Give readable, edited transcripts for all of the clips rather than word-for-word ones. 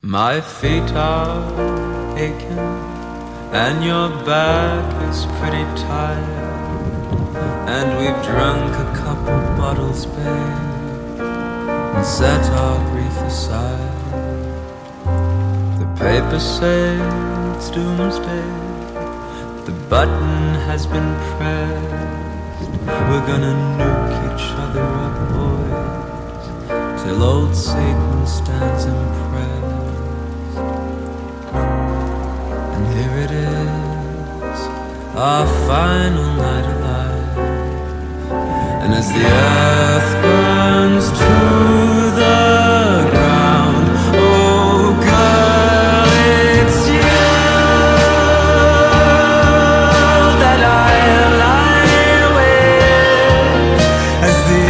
My feet are aching and your back is pretty tired, and we've drunk a couple bottles, babe, and set our grief aside. The papers say it's doomsday, the button has been pressed. We're gonna nuke each other up, boys, till old Satan stands impressed. And here it is, our final night alive. And as the earth burns to the ground, oh girl, it's you that I lie with. As the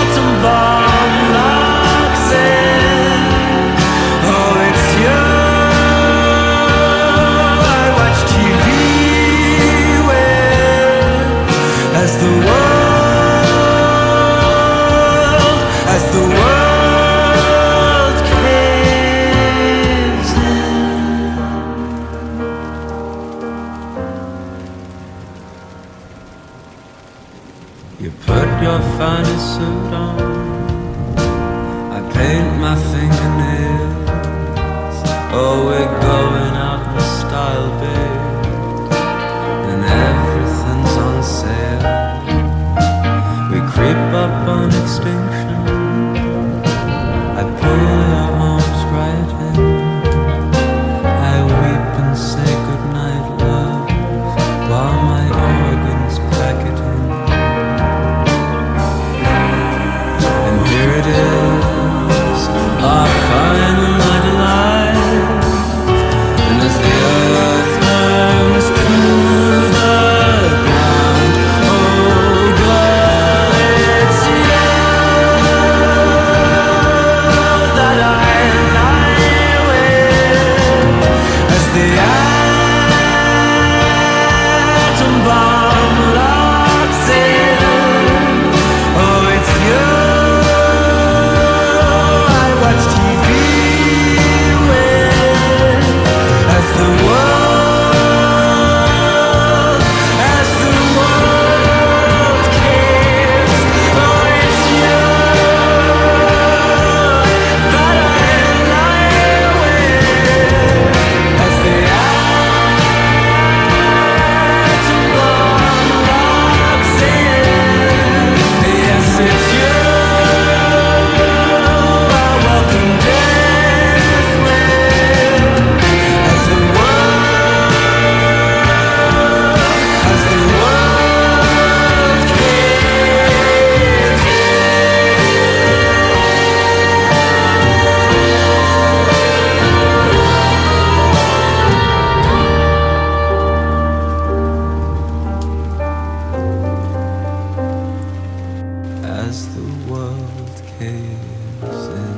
atom bomb locks in, oh it's you I watch TV with. As the world caves in. You put your finest suit on, I paint my fingernails. Oh, we're going out in style, babe, and everything's on sale. We creep up on extinction, I pull your arms right in, I weep and say goodnight, love, while my organs pack it in. And here it is, our final night alive. And as the earth burns to the ground, oh girl, it's you that I lie with. As the atom bomb locks in, oh it's you I watch TV with. As the world cares, oh it's you that I lie with. As the atom bomb locks in, yes it's you I welcome death with. As the world caves in. As the world caves in.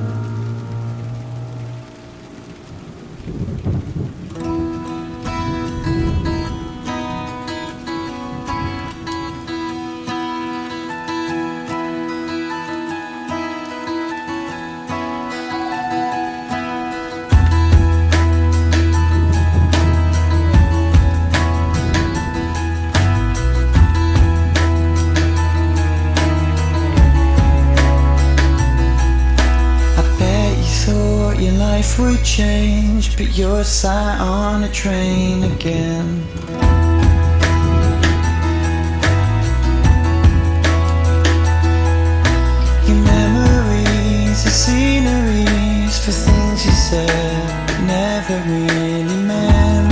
I bet you thought your life would change, but you're sat on a train again. Your memories are sceneries for things you said but never really meant.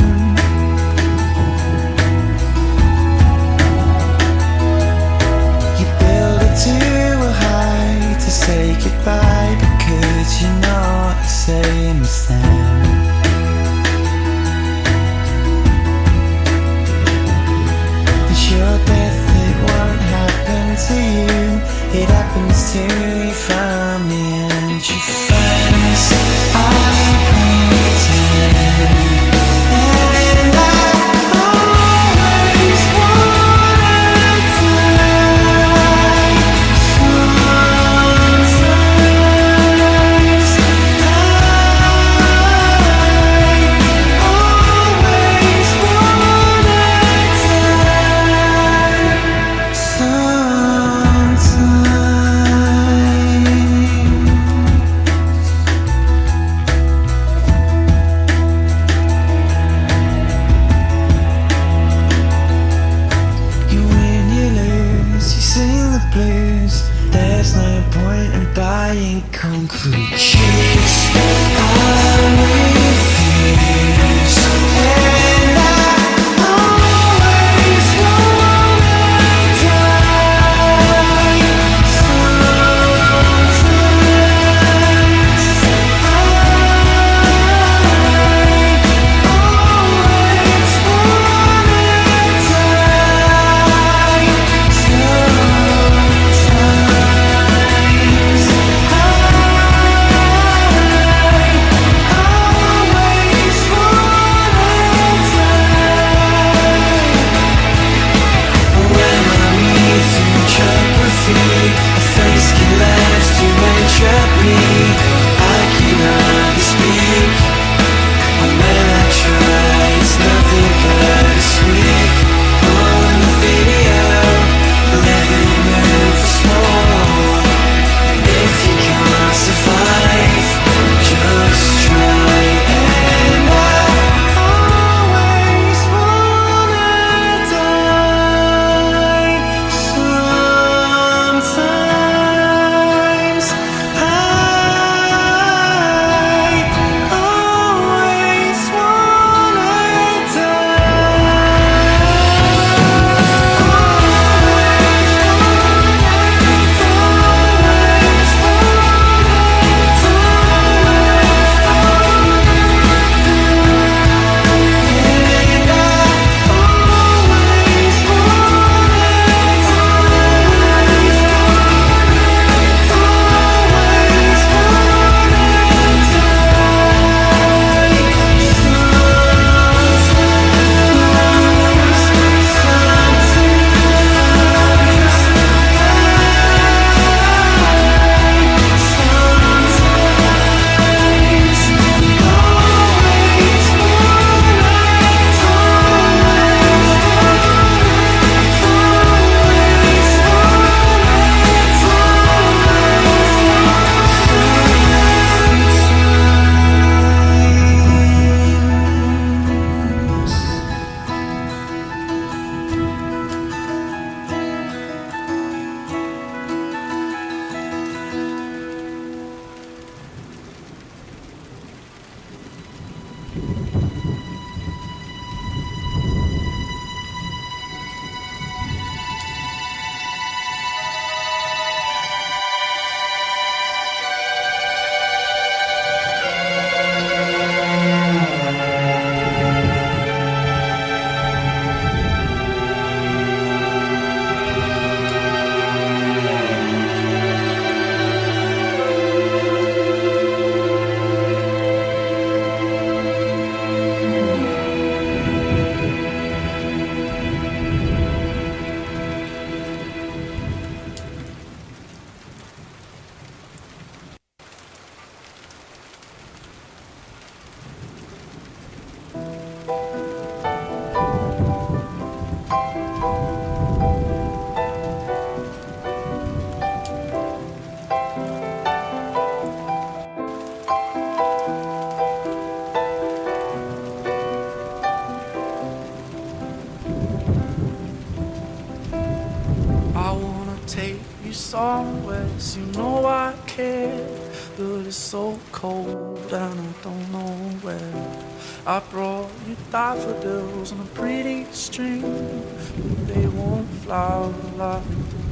You build it too high to say goodbye, because you're not the same as them. It's your death, it won't happen to you, it happens to your family and your friends. I pretend, and I always wanted to die. Sometimes could chase. I refuse, and I always wanna die. Sometimes a face can last to entropy. I cannot speak, and when I try, it's nothing but a squeak. On the video, living move small. If you can't survive, just try. And I always wanna die. Sometimes I always wanna take you somewhere, you know I care, but it's so cold and I don't know where. I brought you daffodils on a pretty string, but they won't flower like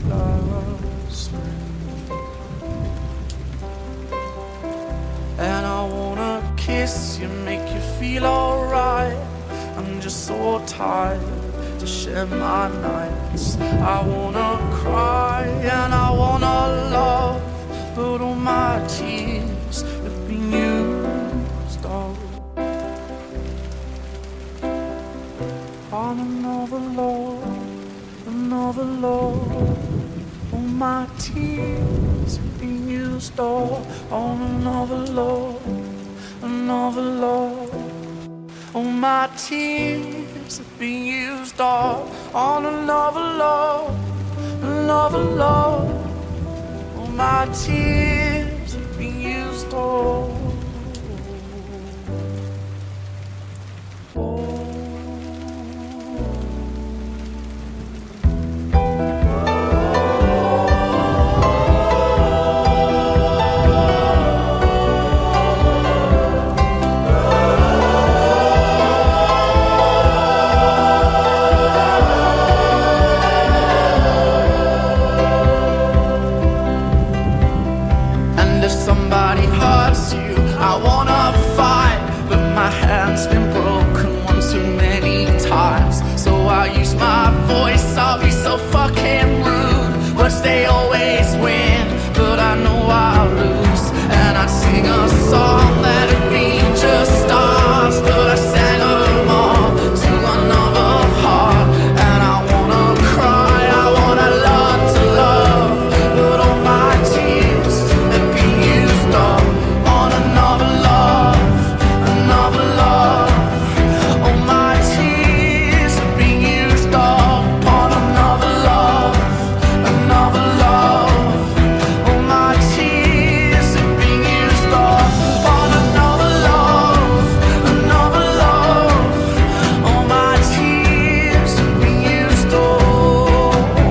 the last spring. And I wanna kiss you, make you feel alright. I'm just so tired to share my nights. I wanna cry and I wanna love, but all my tears have been used all on another love. All my tears have been used all on another love. All my tears have been used all on another love. All my tears have been used all. loves you. I wanna fight, but my hand's been broken one too many times. So I use my voice, I'll be so fucking rude. Words they always win, but I know I'll lose. And I'd sing a song that'd be just stars, but I sang them all to another heart. And I wanna cry, I wanna learn to love, but all my tears have been used up on another love, another love. All my tears have been used up on another love, another love. All my tears have been used up on another love, another love. All my tears have been used up. I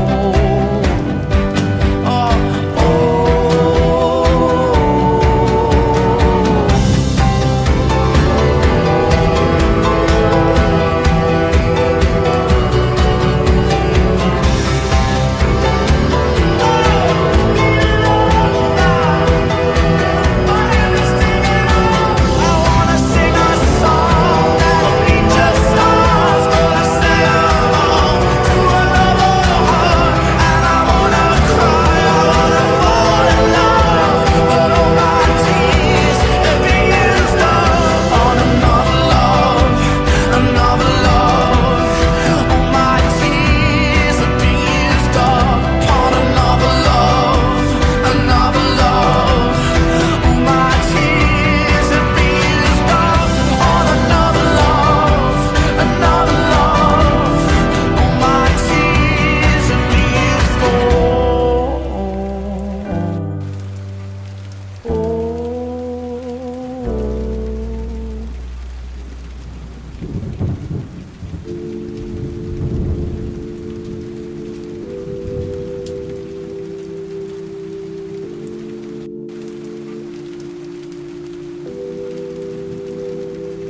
wanna sing a song that'll be just stars, but I sang them all to another heart. And I wanna cry, I wanna fall in love, but all my tears have been used up on another love, another love. All my tears have been used up on another love, another love. All my tears have been used up on another love, another love. All my tears have been used up.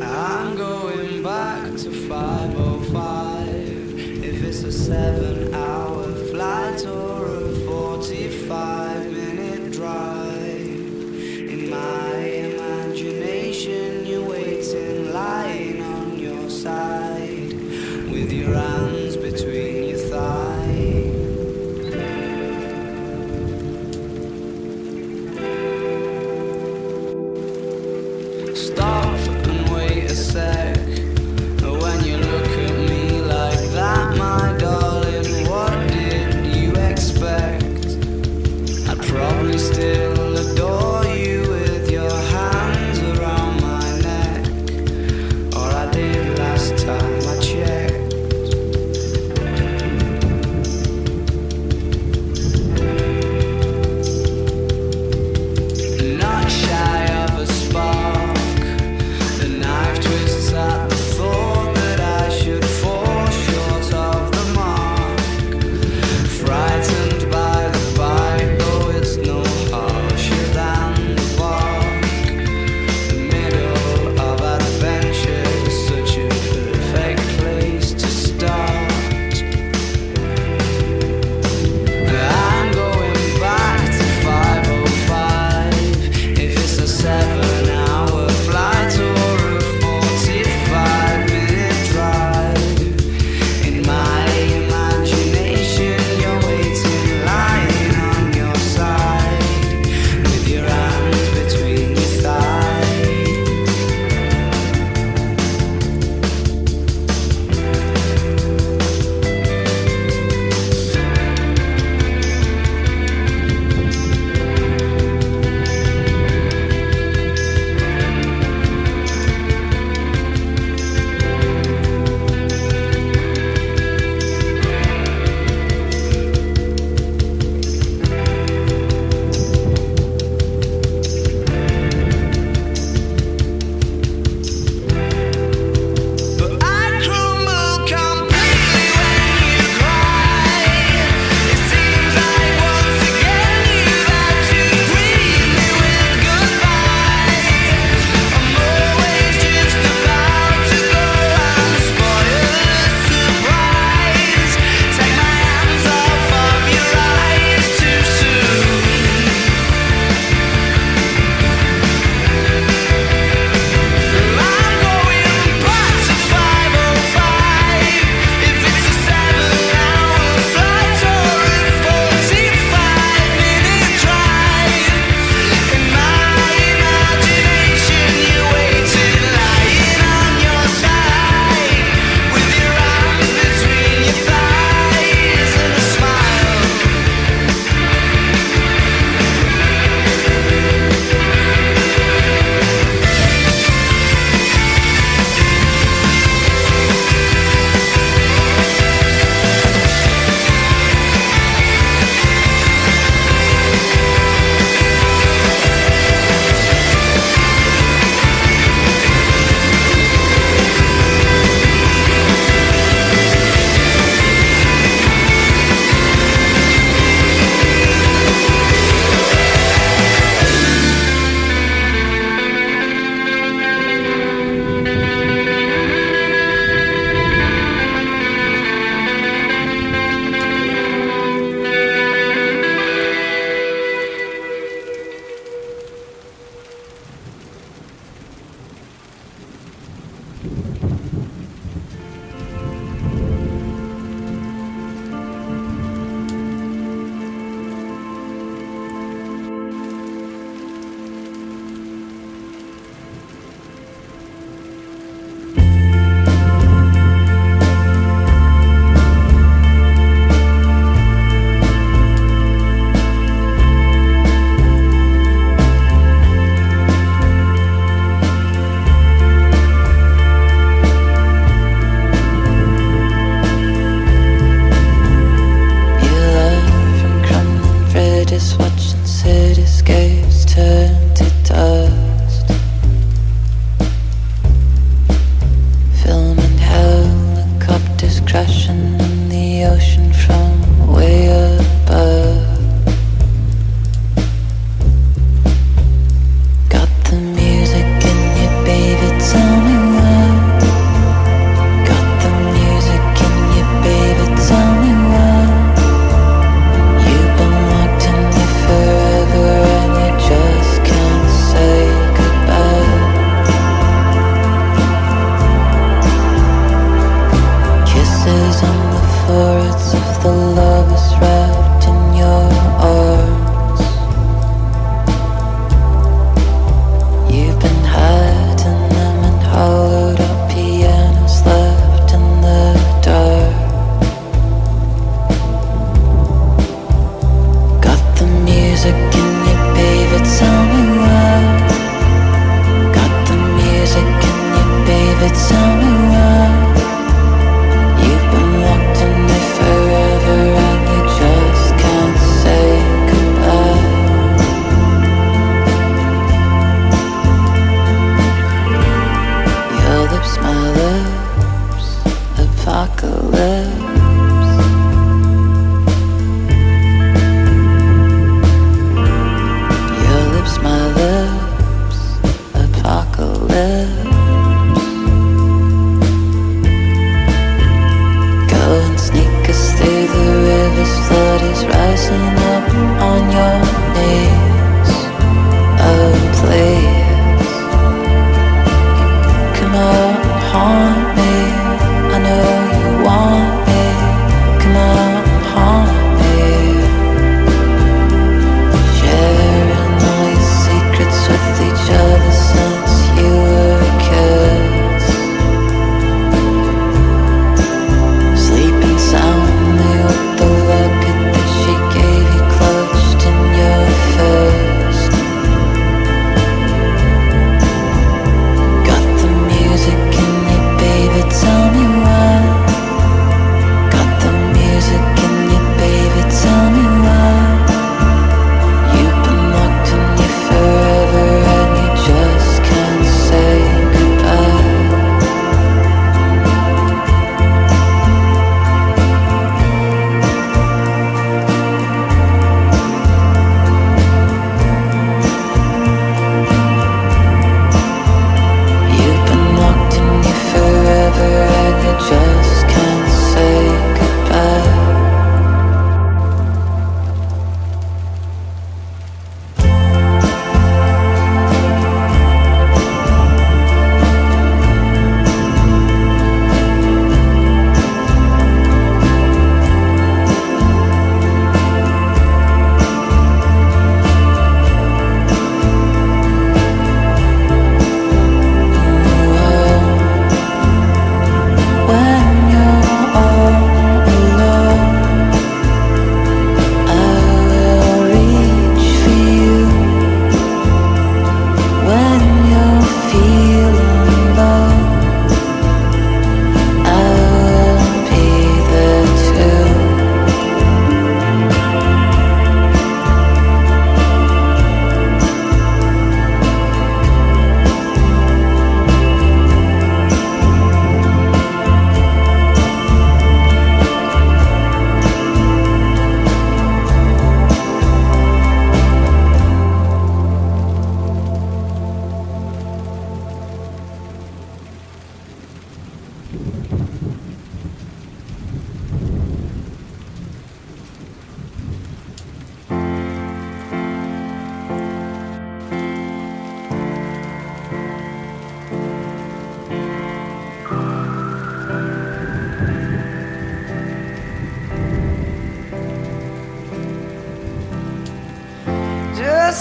I'm going back to 5:05. If it's a 7-hour flight or a 45-minute drive, in my imagination you're waiting, lying on your side, with your hands between your thighs. Stop and wait a sec. When you look at me like that, my darling,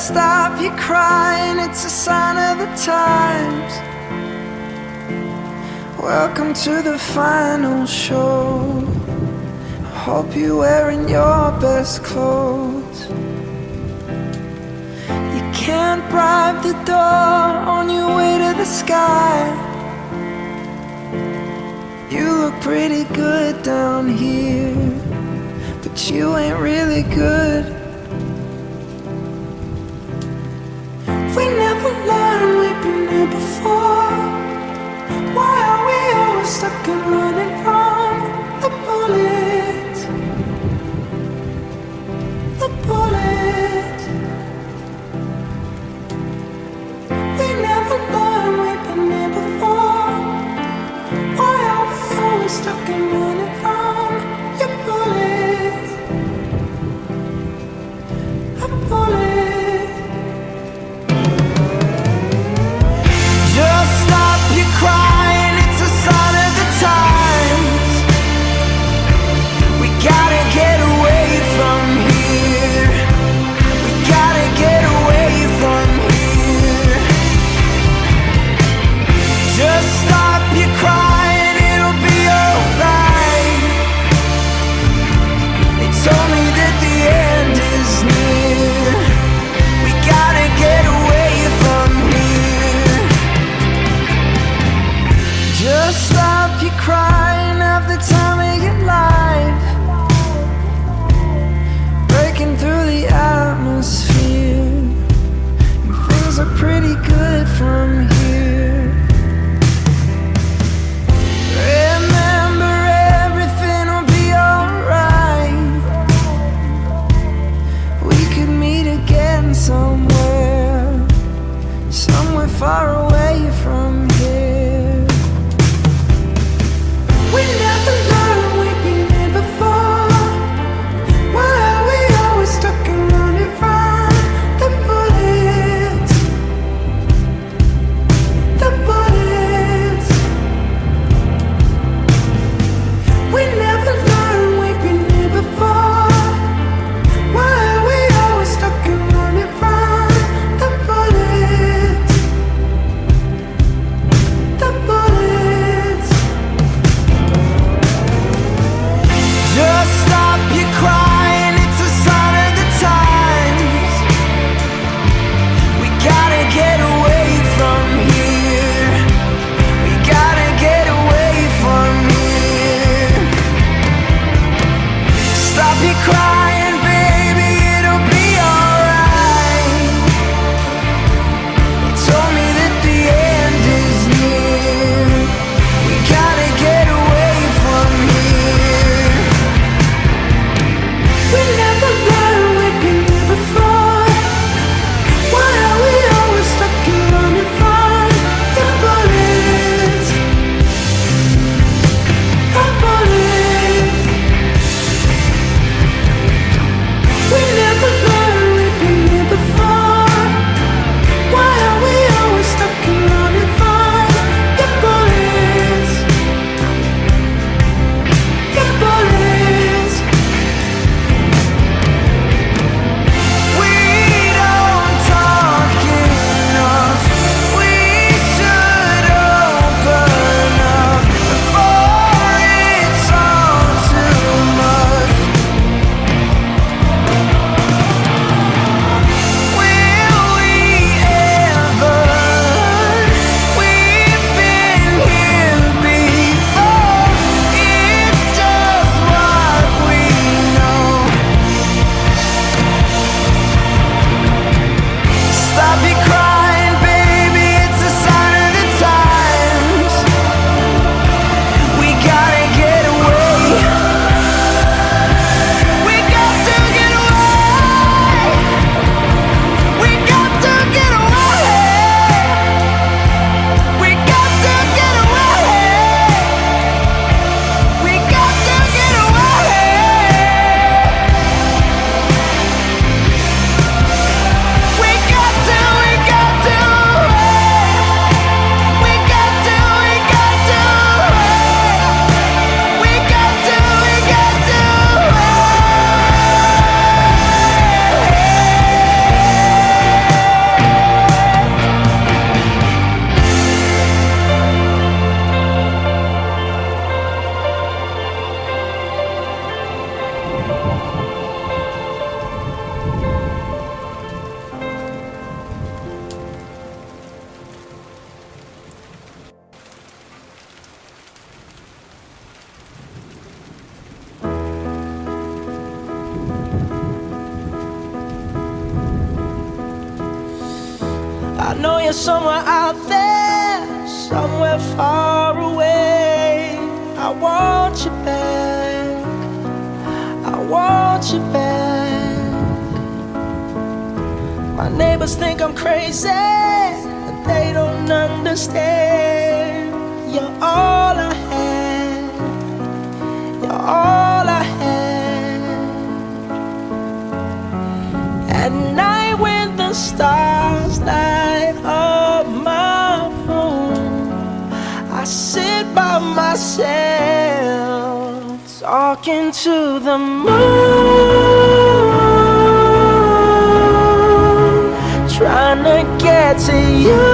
stop your crying, it's a sign of the times. Welcome to the final show. I hope you're wearing your best clothes. You can't bribe the door on your way to the sky. You look pretty good down here, but you ain't really good. We never learned, we've been here before. Why are we always stuck and running from the bullets? The bullets. We never learned, we've been here before. Why are we always stuck and running from your bullets? A bullet. Just stop your crying, it's a sign of the times. We gotta get away from here. We gotta get away from here. Just stop your crying, it'll be alright. They told me that the end is near. We gotta get away from here. Just stop your crying, have the time of your life. Breaking through the atmosphere, and things are pretty good from here. Remember, everything will be alright. We could meet again somewhere, somewhere far away from here. We never learned, we've been here before. Why are we always stuck and running from the bullets? The bullets. We never learned, we've been here before. Why are we always stuck and running from the bullets? know you're somewhere out there, somewhere far away. I want you back, I want you back. My neighbors think I'm crazy, but they don't understand. You're all I had, you're all I had. At night when the stars light up my room, I sit by myself, talking to the moon, trying to get to you.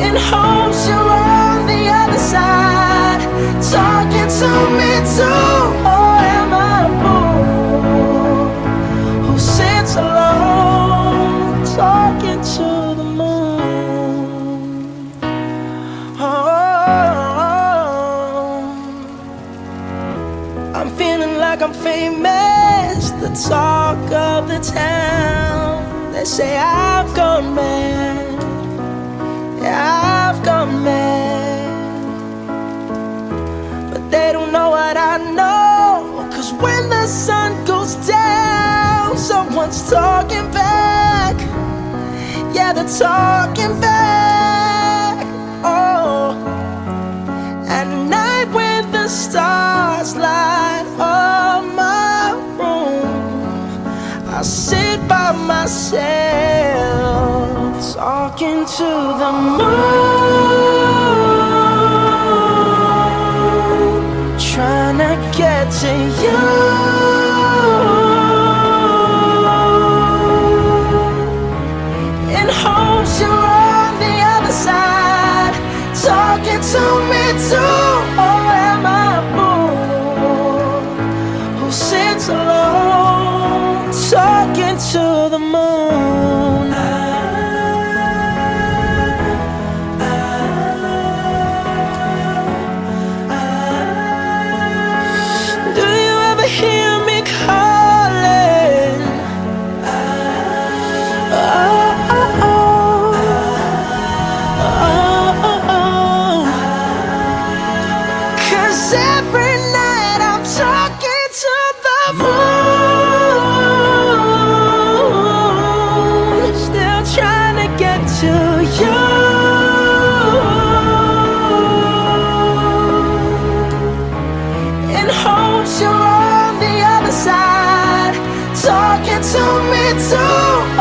In hopes you're on the other side, talking to me too. Or am I a fool who sits alone, talking to the moon? Oh, I'm feeling like I'm famous, the talk of the town. They say I've gone mad, yeah, I've gone mad. But they don't know what I know, 'cause when the sun goes down, someone's talking back. Yeah, they're talking back. Oh, at night when the stars light up my room, I sit by myself, talking to the moon, trying to get to you. In hopes you're on the other side, talking to me too. Or am I a fool who sits alone, talking to the moon? Do you ever hear me calling? Every night I'm talking to the moon, still trying to get to you. In hopes you're on the other side, talking to me too.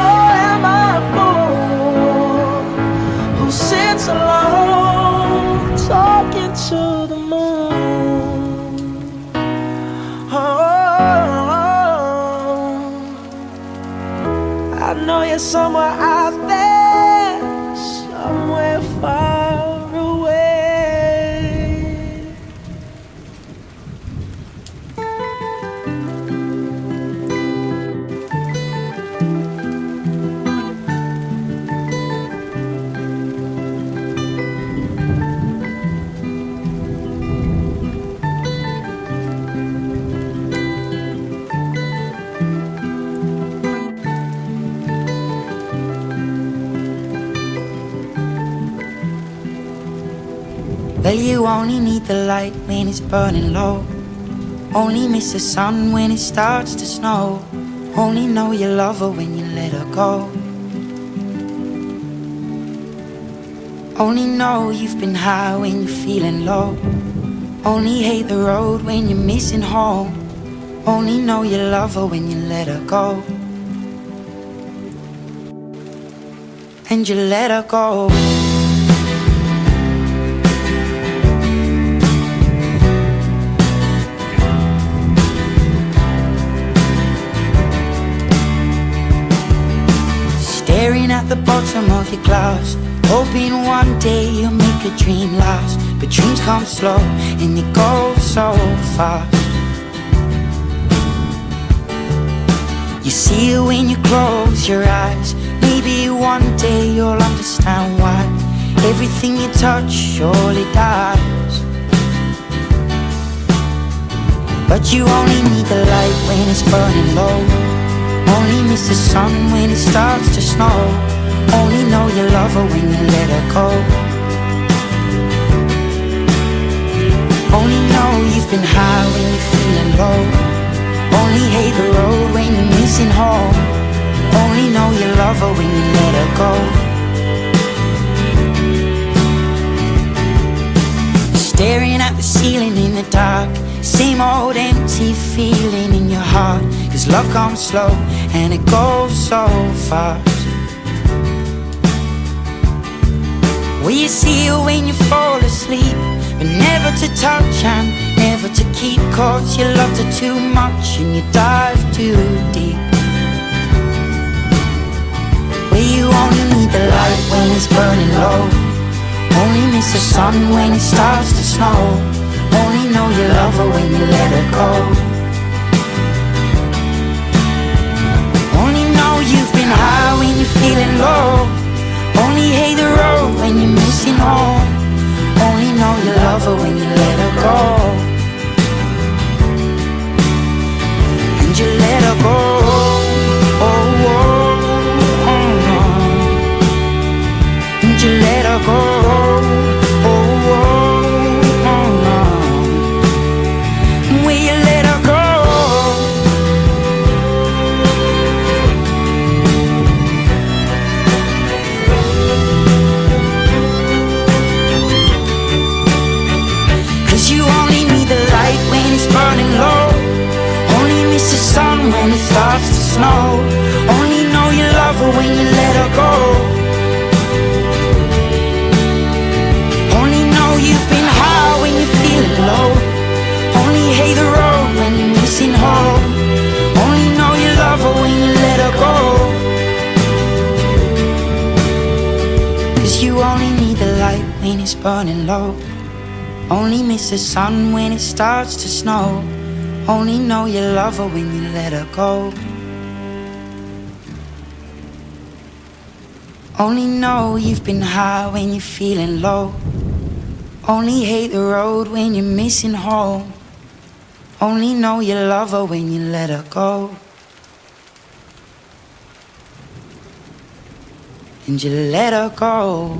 Or am I a fool who sits alone, talking to the moon? I know you're somewhere out there, somewhere far away. Well, you only need the light when it's burning low. Only miss the sun when it starts to snow. Only know you love her when you let her go. Only know you've been high when you're feeling low. Only hate the road when you're missing home. Only know you love her when you let her go. And you let her go. Staring at the bottom of your glass, hoping one day you'll make a dream last. But dreams come slow and they go so fast. You see it when you close your eyes. Maybe one day you'll understand why everything you touch surely dies. But you only need the light when it's burning low. Only miss the sun when it starts to snow. Only know you love her when you let her go. Only know you've been high when you're feeling low. Only hate the road when you're missing home. Only know you love her when you let her go. Staring at the ceiling in the dark, same old empty feeling in your heart. 'Cause love comes slow and it goes so fast. Will you see her when you fall asleep? But never to touch and never to keep, 'cause you loved her too much and you dive too deep. Where you only need the light when it's burning low. Only miss the sun when it starts to snow. Only know you love her when you let her go. Only know you've been high when you're feeling low. Only hate the road when you're missing home. Only know you love her when you let her go. And you let her go. Oh, oh, oh, oh. And you let her go. Oh, oh, oh, oh. Will you let her go? You only need the light when it's burning low. Only miss the sun when it starts to snow. Only know you love her when you let her go. Only know you've been high when you're feeling low. Only hate the road when you're missing home. Only know you love her when you let her go. 'Cause you only need the light when it's burning low. Only miss the sun when it starts to snow. Only know you love her when you let her go. Only know you've been high when you're feeling low. Only hate the road when you're missing home. Only know you love her when you let her go. And you let her go.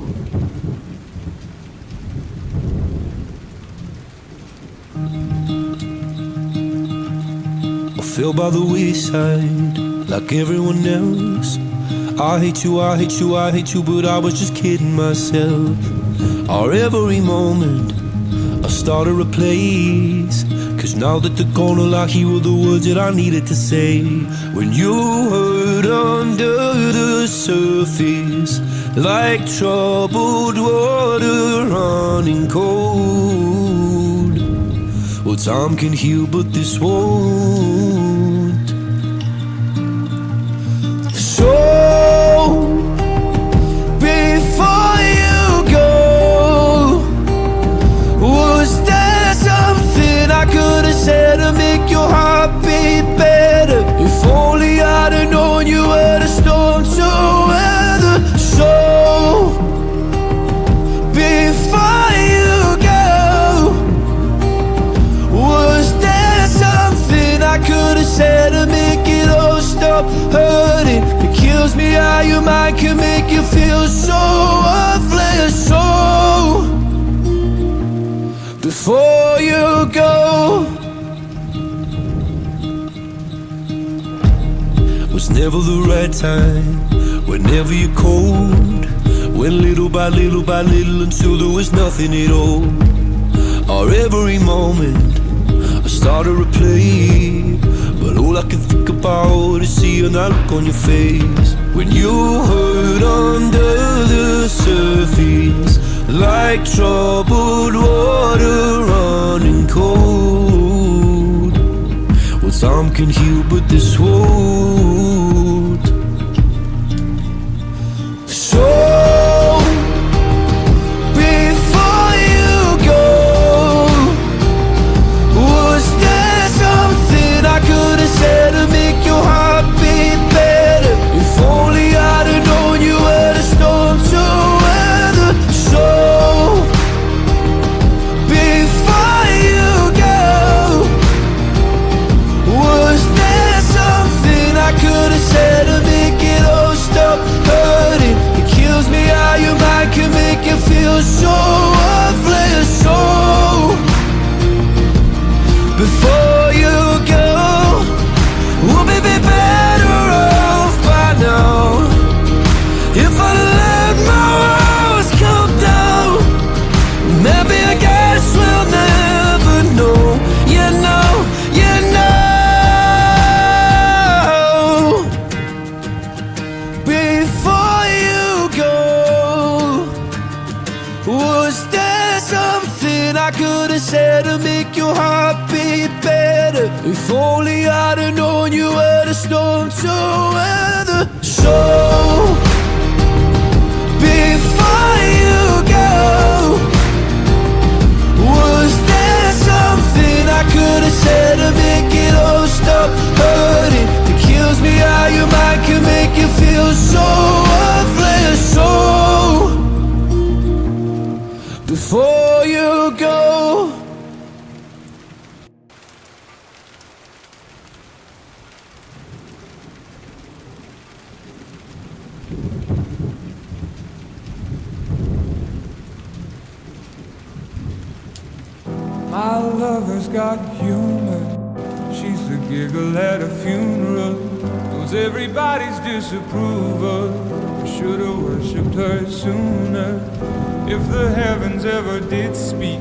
Fell by the wayside like everyone else. I hate you, I hate you, I hate you, but I was just kidding myself. Our every moment I started a place, 'cause now that they're gone, all I hear were the words that I needed to say. When you hurt under the surface, like troubled water running cold. Well, time can heal, but this won't. So, before you go, was there something I could have said to make your heart beat better? If only I'd have known you were the storm to weather. So, before you go, was there something I could have said to make it all stop hurting? It kills me how your mind can make you feel so worthless. So, before you go, was never the right time, whenever you're cold. Went little by little by little until there was nothing at all. Our every moment I started to play, but all I can think about is seeing that look on your face. When you hurt under the surface, like troubled water running cold. Well, time can heal, but this won't. So, before you go, was there something I could have said to make your heart beat better? If only I'd have known you were the storm to weather. So, before you go, was there something I could said to make your heart beat better. If only I'd have known you were the storm to weather. So before you go, was there something I could have said to make it all stop hurting? It kills me how your mind can make you feel so worthless. So before you go, my lover's got humor. She's the giggle at a funeral. Knows everybody's disapproval. I should've worshipped her sooner. If the heavens ever did speak,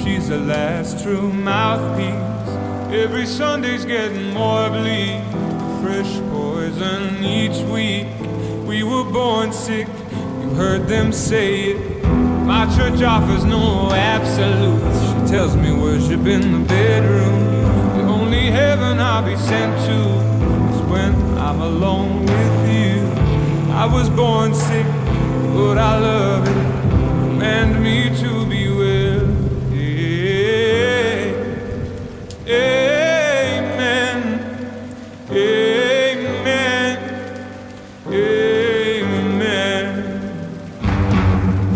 she's the last true mouthpiece. Every Sunday's getting more bleak. Fresh poison each week. We were born sick, you heard them say it. My church offers no absolutes. She tells me worship in the bedroom. The only heaven I'll be sent to is when I'm alone with you. I was born sick, but I love it. Command me to be well. Amen. Amen. Amen.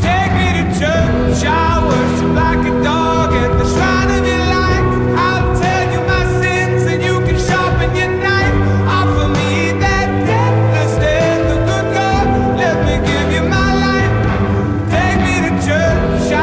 Take me to church, I worship like a dog at the shrine of your light. I'll tell you my sins and you can sharpen your knife. Offer me that deathless death, the good God, let me give you my life. Take me to church, I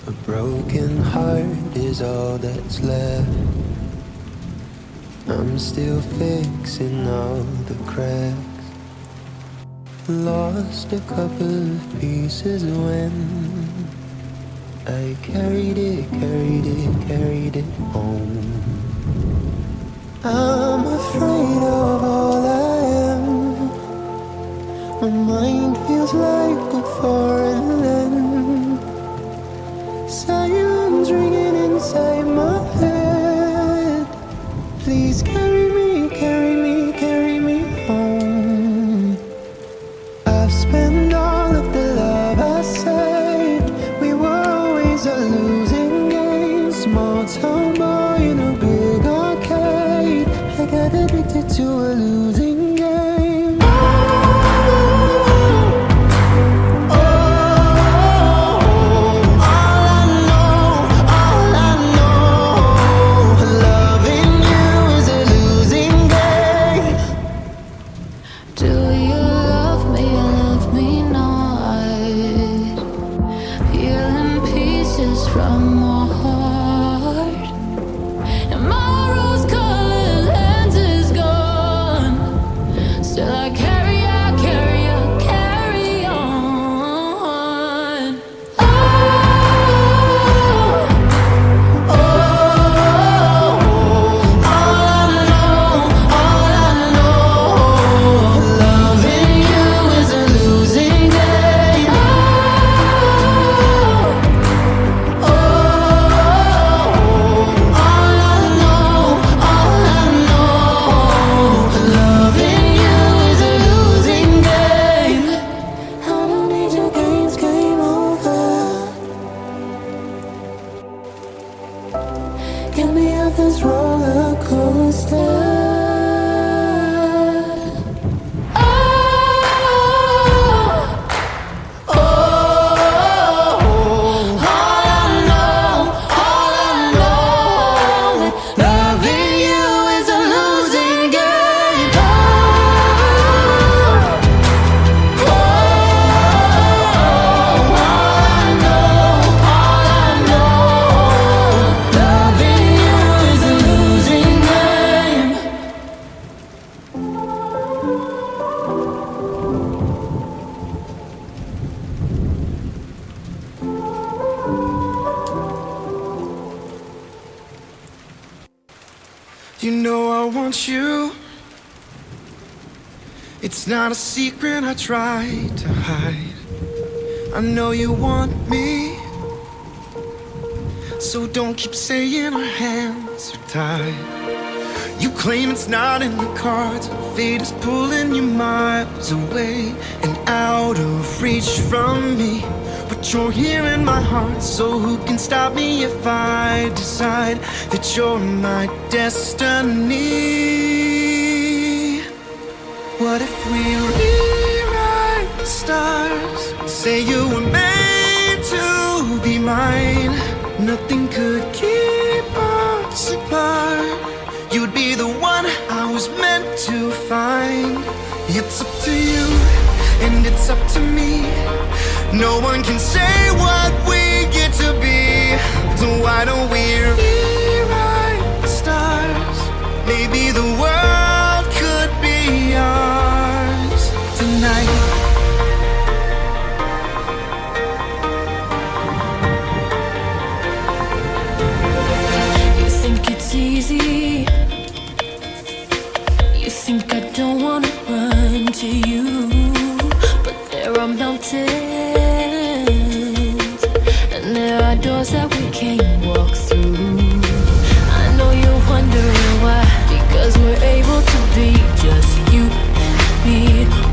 A broken heart is all that's left. I'm still fixing all the cracks. Lost a couple of pieces when I carried it home. I'm afraid of all I am. My mind feels like a foreign land. Silence ringing inside my head. Please carry me, carry me, carry me home. I've spent all of the love I saved. We were always a losing game. Small town boy in a big arcade. I got addicted to a losing game. From my heart, and my rose-colored lens is gone. Still I carry on. All I know, loving you is a losing game. Get me off this roller coaster. You know I want you. It's not a secret I try to hide. I know you want me, so don't keep saying our hands are tied. You claim it's not in the cards. Fate is pulling you miles away and out of reach from me. But you're here in my heart, so who can stop me if I decide that you're my destiny? What if we rewrite the stars? Say you were made to be mine. Nothing could keep us apart. You'd be the one I was meant to find. It's up to you, and it's up to me. No one can say what we get to be. So why don't we rewrite the stars? Maybe the world could be ours tonight. You think it's easy? You think I don't wanna run to you? But there are mountains, and there are doors that we can't walk through. I know you're wondering why, because we're able to be just you and me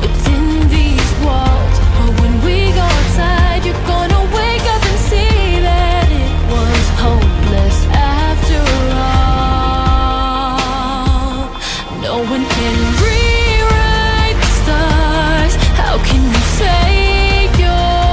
within these walls. But when we go outside, you're gonna wake up and see that it was hopeless after all. No one can rewrite the stars. How can you say you're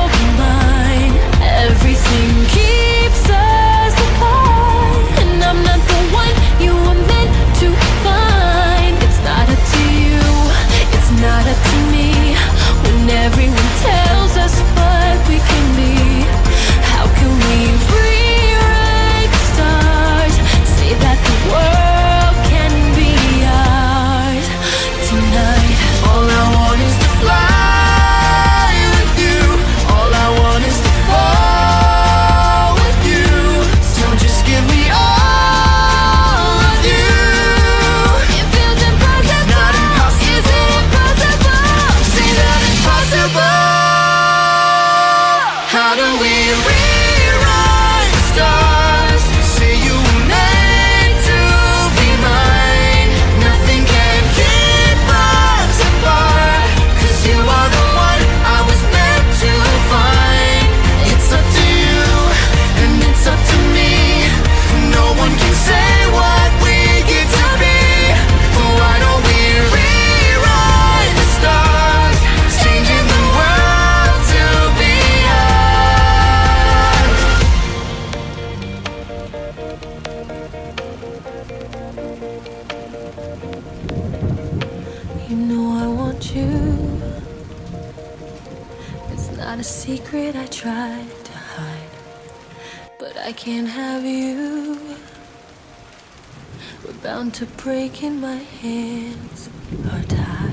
Why don't we rewrite the stars? Say you were meant to be mine. Nothing can keep us apart, 'cause you are the one I was meant to find. It's up to you, and it's up to me. No one can say what we get to be. Why don't we rewrite the stars, changing the world to be ours? You know I want you. It's not a secret I tried to hide, but I can't have you. We're bound to break and my hands are tied.